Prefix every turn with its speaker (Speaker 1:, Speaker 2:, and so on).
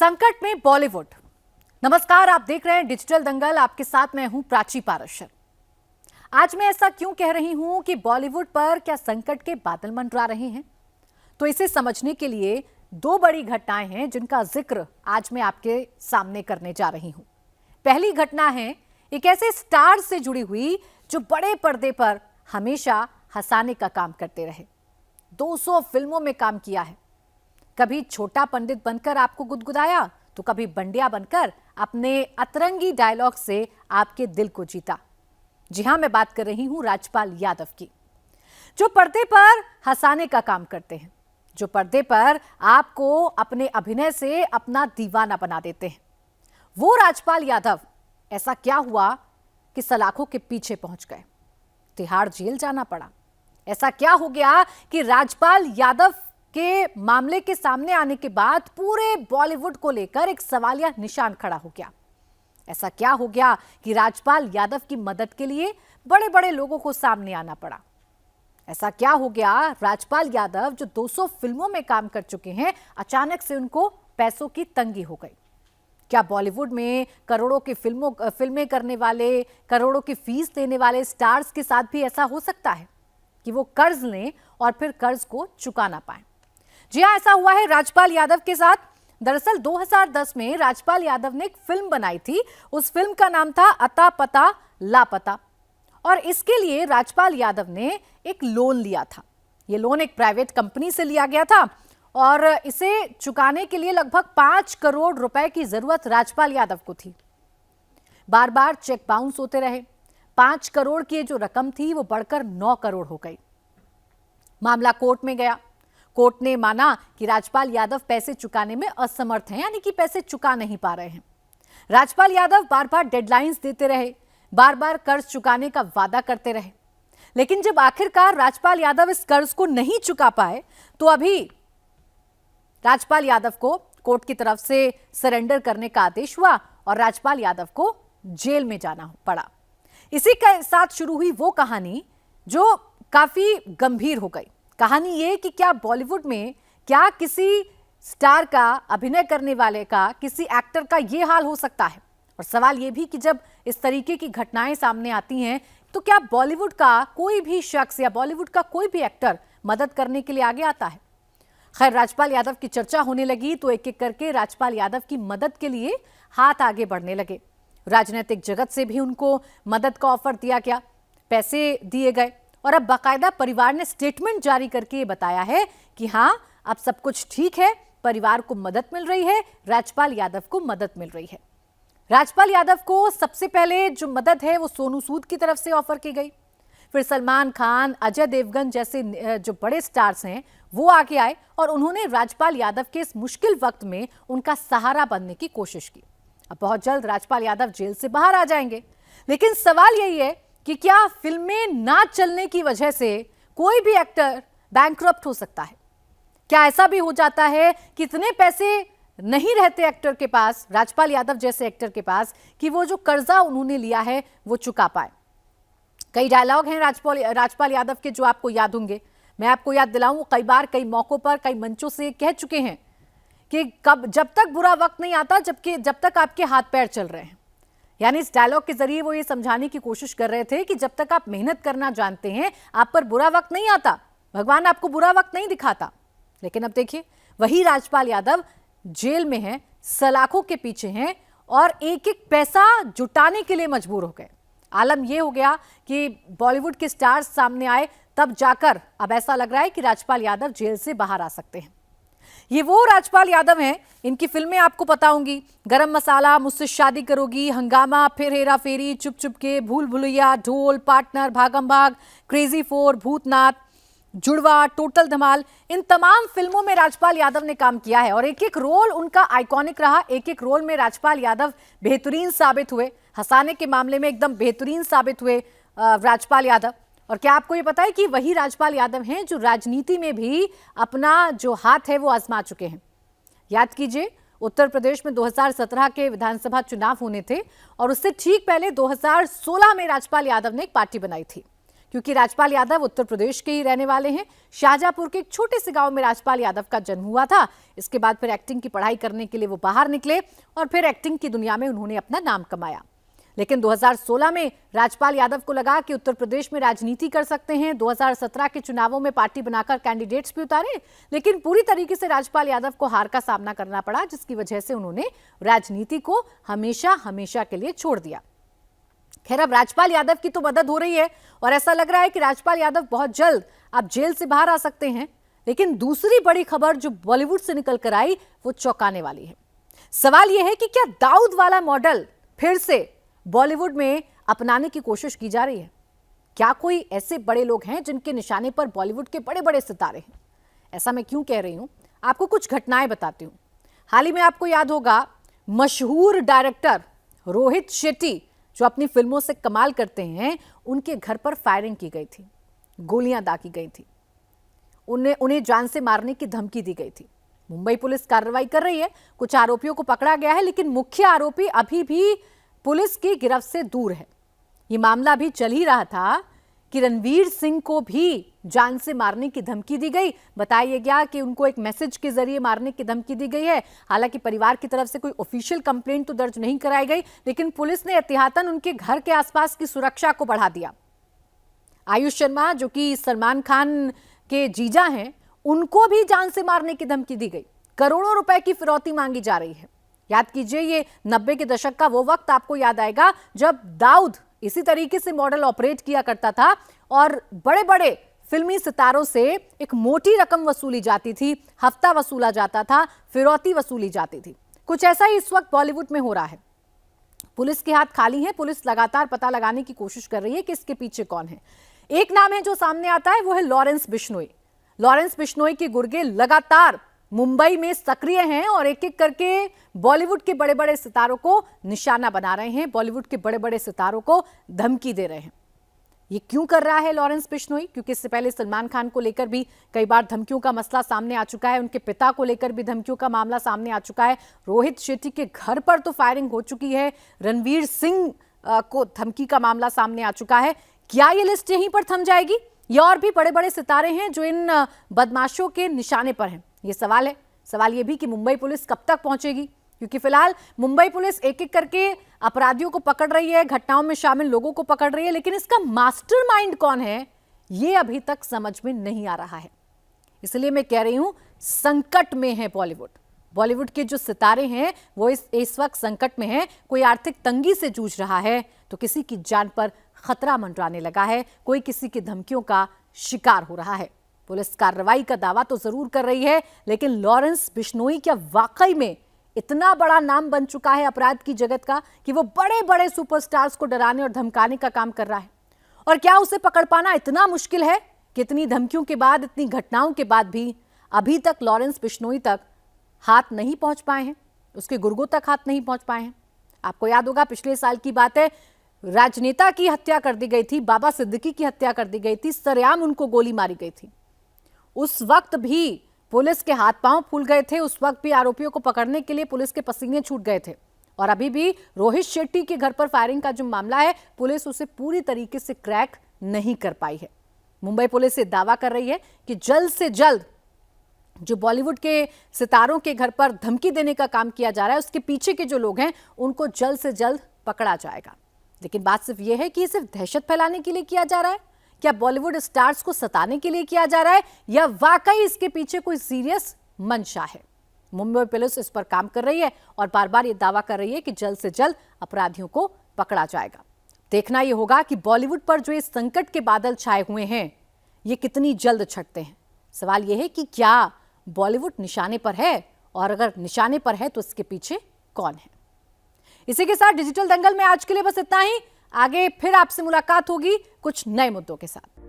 Speaker 1: संकट में बॉलीवुड। नमस्कार, आप देख रहे हैं डिजिटल दंगल। आपके साथ मैं हूं प्राची पारशर। आज मैं ऐसा क्यों कह रही हूं कि बॉलीवुड पर क्या संकट के बादल मंडरा रहे हैं, तो इसे समझने के लिए दो बड़ी घटनाएं हैं जिनका जिक्र आज मैं आपके सामने करने जा रही हूं। पहली घटना है एक ऐसे स्टार से जुड़ी हुई जो बड़े पर्दे पर हमेशा हंसाने का काम करते रहे। 200 फिल्मों में काम किया है। कभी छोटा पंडित बनकर आपको गुदगुदाया तो कभी बंडिया बनकर अपने अतरंगी डायलॉग से आपके दिल को जीता। जी हां, मैं बात कर रही हूं राजपाल यादव की, जो पर्दे पर हंसाने का काम करते हैं, जो पर्दे पर आपको अपने अभिनय से अपना दीवाना बना देते हैं। वो राजपाल यादव, ऐसा क्या हुआ कि सलाखों के पीछे पहुंच गए, तिहाड़ जेल जाना पड़ा। ऐसा क्या हो गया कि राजपाल यादव के मामले के सामने आने के बाद पूरे बॉलीवुड को लेकर एक सवालिया निशान खड़ा हो गया। ऐसा क्या हो गया कि राजपाल यादव की मदद के लिए बड़े बड़े लोगों को सामने आना पड़ा। ऐसा क्या हो गया, राजपाल यादव जो 200 फिल्मों में काम कर चुके हैं, अचानक से उनको पैसों की तंगी हो गई। क्या बॉलीवुड में करोड़ों की फिल्में करने वाले, करोड़ों की फीस देने वाले स्टार्स के साथ भी ऐसा हो सकता है कि वो कर्ज लें और फिर कर्ज को चुका ना पाए? जी हां, ऐसा हुआ है राजपाल यादव के साथ। दरअसल 2010 में राजपाल यादव ने एक फिल्म बनाई थी। उस फिल्म का नाम था अता पता लापता, और इसके लिए राजपाल यादव ने एक लोन लिया था। यह लोन एक प्राइवेट कंपनी से लिया गया था और इसे चुकाने के लिए लगभग 5 करोड़ रुपए की जरूरत राजपाल यादव को थी। बार बार चेक बाउंस होते रहे। 5 करोड़ की जो रकम थी वो बढ़कर 9 करोड़ हो गई। मामला कोर्ट में गया। कोर्ट ने माना कि राजपाल यादव पैसे चुकाने में असमर्थ हैं, यानी कि पैसे चुका नहीं पा रहे हैं। राजपाल यादव बार बार डेडलाइंस देते रहे, बार बार कर्ज चुकाने का वादा करते रहे, लेकिन जब आखिरकार राजपाल यादव इस कर्ज को नहीं चुका पाए तो अभी राजपाल यादव को कोर्ट की तरफ से सरेंडर करने का आदेश हुआ और राजपाल यादव को जेल में जाना पड़ा। इसी के साथ शुरू हुई वो कहानी जो काफी गंभीर हो गई। कहानी ये कि क्या बॉलीवुड में, क्या किसी स्टार का, अभिनय करने वाले का, किसी एक्टर का ये हाल हो सकता है? और सवाल ये भी कि जब इस तरीके की घटनाएं सामने आती हैं तो क्या बॉलीवुड का कोई भी शख्स या बॉलीवुड का कोई भी एक्टर मदद करने के लिए आगे आता है? खैर, राजपाल यादव की चर्चा होने लगी तो एक एक करके राजपाल यादव की मदद के लिए हाथ आगे बढ़ने लगे। राजनीतिक जगत से भी उनको मदद का ऑफर दिया गया, पैसे दिए गए और अब बाकायदा परिवार ने स्टेटमेंट जारी करके ये बताया है कि हां, अब सब कुछ ठीक है, परिवार को मदद मिल रही है, राजपाल यादव को मदद मिल रही है। राजपाल यादव को सबसे पहले जो मदद है वो सोनू सूद की तरफ से ऑफर की गई। फिर सलमान खान, अजय देवगन जैसे जो बड़े स्टार्स हैं वो आगे आए और उन्होंने राजपाल यादव के इस मुश्किल वक्त में उनका सहारा बनने की कोशिश की। अब बहुत जल्द राजपाल यादव जेल से बाहर आ जाएंगे, लेकिन सवाल यही है कि क्या फिल्में ना चलने की वजह से कोई भी एक्टर बैंकरप्ट हो सकता है? क्या ऐसा भी हो जाता है कि इतने पैसे नहीं रहते एक्टर के पास, राजपाल यादव जैसे एक्टर के पास, कि वो जो कर्जा उन्होंने लिया है वो चुका पाए? कई डायलॉग हैं राजपाल यादव के जो आपको याद होंगे। मैं आपको याद दिलाऊं, कई बार, कई मौकों पर, कई मंचों से कह चुके हैं कि जब तक बुरा वक्त नहीं आता, जब तक आपके हाथ पैर चल रहे हैं। यानी इस डायलॉग के जरिए वो ये समझाने की कोशिश कर रहे थे कि जब तक आप मेहनत करना जानते हैं, आप पर बुरा वक्त नहीं आता, भगवान आपको बुरा वक्त नहीं दिखाता। लेकिन अब देखिए, वही राजपाल यादव जेल में हैं, सलाखों के पीछे हैं और एक एक पैसा जुटाने के लिए मजबूर हो गए। आलम यह हो गया कि बॉलीवुड के स्टार्स सामने आए, तब जाकर अब ऐसा लग रहा है कि राजपाल यादव जेल से बाहर आ सकते हैं। ये वो राजपाल यादव हैं, इनकी फिल्में आपको पता होंगी। गरम मसाला, मुझसे शादी करोगी, हंगामा, फिर हेरा फेरी, चुप चुप के, भूल भुलैया, ढोल, पार्टनर, भागम भाग, क्रेजी 4, भूतनाथ, जुड़वा, टोटल धमाल, इन तमाम फिल्मों में राजपाल यादव ने काम किया है और एक एक रोल उनका आइकॉनिक रहा। एक एक रोल में राजपाल यादव बेहतरीन साबित हुए, हंसाने के मामले में एकदम बेहतरीन साबित हुए राजपाल यादव। और क्या आपको ये पता है कि वही राजपाल यादव हैं जो राजनीति में भी अपना जो हाथ है वो आजमा चुके हैं? याद कीजिए, उत्तर प्रदेश में 2017 के विधानसभा चुनाव होने थे और उससे ठीक पहले 2016 में राजपाल यादव ने एक पार्टी बनाई थी, क्योंकि राजपाल यादव उत्तर प्रदेश के ही रहने वाले हैं। शाहजहांपुर के एक छोटे से गांव में राजपाल यादव का जन्म हुआ था। इसके बाद फिर एक्टिंग की पढ़ाई करने के लिए वो बाहर निकले और फिर एक्टिंग की दुनिया में उन्होंने अपना नाम कमाया। लेकिन 2016 में राजपाल यादव को लगा कि उत्तर प्रदेश में राजनीति कर सकते हैं। 2017 के चुनावों में पार्टी बनाकर कैंडिडेट्स भी उतारे, लेकिन पूरी तरीके से राजपाल यादव को हार का सामना करना पड़ा, जिसकी वजह से उन्होंने राजनीति को हमेशा के लिए छोड़ दिया। खैर, अब राजपाल यादव की तो मदद हो रही है और ऐसा लग रहा है कि राजपाल यादव बहुत जल्द अब जेल से बाहर आ सकते हैं। लेकिन दूसरी बड़ी खबर जो बॉलीवुड से निकल कर आई वो चौंकाने वाली है। सवाल यह है कि क्या दाऊद वाला मॉडल फिर से बॉलीवुड में अपनाने की कोशिश की जा रही है? क्या कोई ऐसे बड़े लोग हैं जिनके निशाने पर बॉलीवुड के बड़े बड़े सितारे हैं? ऐसा मैं क्यों कह रही हूं, आपको कुछ घटनाएं बताती हूं। हाल ही में आपको याद होगा, मशहूर डायरेक्टर रोहित शेट्टी जो अपनी फिल्मों से कमाल करते हैं, उनके घर पर फायरिंग की गई थी, गोलियां दागी गई थी, उन्हें जान से मारने की धमकी दी गई थी। मुंबई पुलिस कार्रवाई कर रही है, कुछ आरोपियों को पकड़ा गया है, लेकिन मुख्य आरोपी अभी भी पुलिस की गिरफ्त से दूर है। यह मामला भी चल ही रहा था कि रणवीर सिंह को भी जान से मारने की धमकी दी गई। बताया गया कि उनको एक मैसेज के जरिए मारने की धमकी दी गई है। हालांकि परिवार की तरफ से कोई ऑफिशियल कंप्लेंट तो दर्ज नहीं कराई गई, लेकिन पुलिस ने एहतियातन उनके घर के आसपास की सुरक्षा को बढ़ा दिया। आयुष शर्मा जो कि सलमान खान के जीजा हैं, उनको भी जान से मारने की धमकी दी गई। करोड़ों रुपए की फिरौती मांगी जा रही है। याद कीजिए, ये 90 के दशक का वो वक्त आपको याद आएगा जब दाऊद इसी तरीके से मॉडल ऑपरेट किया करता था और बड़े बड़े फिल्मी सितारों से एक मोटी रकम वसूली जाती थी, हफ्ता वसूला जाता था, फिरौती वसूली जाती थी। कुछ ऐसा ही इस वक्त बॉलीवुड में हो रहा है। पुलिस के हाथ खाली है। पुलिस लगातार पता लगाने की कोशिश कर रही है कि इसके पीछे कौन है। एक नाम है जो सामने आता है, वो है लॉरेंस बिश्नोई। लॉरेंस बिश्नोई के गुर्गे लगातार मुंबई में सक्रिय हैं और एक एक करके बॉलीवुड के बड़े बड़े सितारों को निशाना बना रहे हैं, बॉलीवुड के बड़े बड़े सितारों को धमकी दे रहे हैं। ये क्यों कर रहा है लॉरेंस बिश्नोई? क्योंकि इससे पहले सलमान खान को लेकर भी कई बार धमकियों का मसला सामने आ चुका है, उनके पिता को लेकर भी धमकियों का मामला सामने आ चुका है, रोहित शेट्टी के घर पर तो फायरिंग हो चुकी है, रणवीर सिंह को धमकी का मामला सामने आ चुका है। क्या ये लिस्ट यहीं पर थम जाएगी या और भी बड़े बड़े सितारे हैं जो इन बदमाशों के निशाने पर हैं? ये सवाल है। सवाल ये भी कि मुंबई पुलिस कब तक पहुंचेगी, क्योंकि फिलहाल मुंबई पुलिस एक एक करके अपराधियों को पकड़ रही है, घटनाओं में शामिल लोगों को पकड़ रही है, लेकिन इसका मास्टरमाइंड कौन है ये अभी तक समझ में नहीं आ रहा है। इसलिए मैं कह रही हूं, संकट में है बॉलीवुड। बॉलीवुड के जो सितारे हैं वो इस वक्त संकट में हैं। कोई आर्थिक तंगी से जूझ रहा है तो किसी की जान पर खतरा मंडराने लगा है, कोई किसी की धमकियों का शिकार हो रहा है। पुलिस कार्रवाई का दावा तो जरूर कर रही है, लेकिन लॉरेंस बिश्नोई क्या वाकई में इतना बड़ा नाम बन चुका है अपराध की जगत का कि वो बड़े बड़े सुपरस्टार्स को डराने और धमकाने का काम कर रहा है? और क्या उसे पकड़ पाना इतना मुश्किल है? कितनी धमकियों के बाद, इतनी घटनाओं के बाद भी अभी तक लॉरेंस बिश्नोई तक हाथ नहीं पहुंच पाए हैं, उसके गुर्गों तक हाथ नहीं पहुंच पाए हैं। आपको याद होगा, पिछले साल की बात है, राजनेता की हत्या कर दी गई थी, बाबा सिद्दीकी की हत्या कर दी गई थी, सरेआम उनको गोली मारी गई थी। उस वक्त भी पुलिस के हाथ पांव फूल गए थे, उस वक्त भी आरोपियों को पकड़ने के लिए पुलिस के पसीने छूट गए थे। और अभी भी रोहित शेट्टी के घर पर फायरिंग का जो मामला है, पुलिस उसे पूरी तरीके से क्रैक नहीं कर पाई है। मुंबई पुलिस ये दावा कर रही है कि जल्द से जल्द जो बॉलीवुड के सितारों के घर पर धमकी देने का काम किया जा रहा है, उसके पीछे के जो लोग हैं उनको जल्द से जल्द पकड़ा जाएगा। लेकिन बात सिर्फ यह है कि सिर्फ दहशत फैलाने के लिए किया जा रहा है, क्या बॉलीवुड स्टार्स को सताने के लिए किया जा रहा है, या वाकई इसके पीछे कोई सीरियस मंशा है? मुंबई पुलिस इस पर काम कर रही है और बार बार ये दावा कर रही है कि जल्द से जल्द अपराधियों को पकड़ा जाएगा। देखना यह होगा कि बॉलीवुड पर जो इस संकट के बादल छाए हुए हैं, ये कितनी जल्द छटते हैं। सवाल यह है कि क्या बॉलीवुड निशाने पर है, और अगर निशाने पर है तो इसके पीछे कौन है? इसी के साथ डिजिटल दंगल में आज के लिए बस इतना ही। आगे फिर आपसे मुलाकात होगी कुछ नए मुद्दों के साथ।